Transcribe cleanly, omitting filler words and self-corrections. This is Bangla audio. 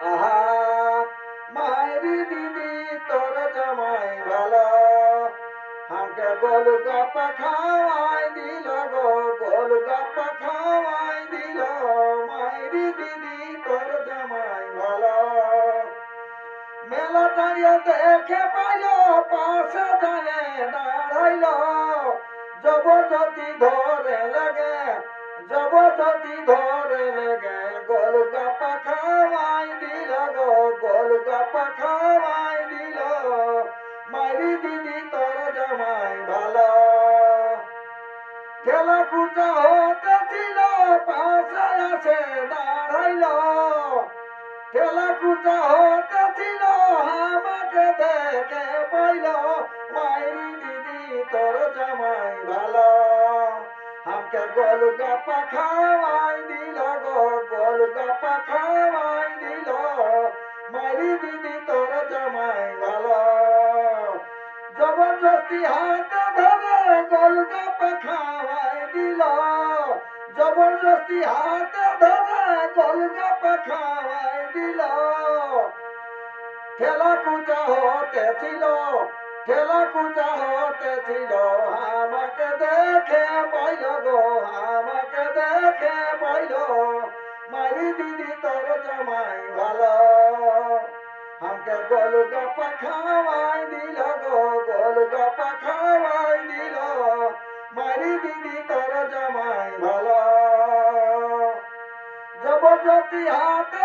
আহা মায়েরি দিদি তোর জামাই ভালো হাঁকে গোলগাপ্পা খাওয়াই দিল গো গোলগাপ্পা খাওয়াই দিল মায়েরি দিদি তোর জামাই ভালো মেলাটাইয়া দেখে পাইল পাশে যায় দাঁড়াইল জবরদস্তি ধরে লেগে জবরদস্তি ধরে লেগে গোলগাপ্পা খাওয়াই দিল গো গোলগাপ্পা খাওয়াই দিল মাইরি দিদি তোর জামাই ভালো খেলা কুচা হতে ছিল পাশে আসে দাঁড়াইল খেলা কুচা হতে ছিল আমাকে দেখে পাইল মাইরি দিদি তোর জামাই ভালো আমাকে গোলগাপ্পা খাওয়াই দিল গো গোলগাপ্পা খাওয়াই দিল মাইরি দিদি তোর জামাই ভালো জবরদস্তি হাতে ধরে গোলগাপ্পা খাওয়াই দিল জবরদস্তি হাতে ধরে গোলগাপ্পা খাওয়াই দিল খেলা কুচা হতে ছিল খেলা কুচা হতে ছিল আমাকে দেখে পাইল গো আমাকে দেখে পাইল মারি দিদি তোর জামাই ভালো আমাকে গোলগাপ্পা খাওয়াই দিল গো গোলগাপ্পা খাওয়াই দিল মারি দিদি তোর জামাই ভালো জবরদস্তি হাতে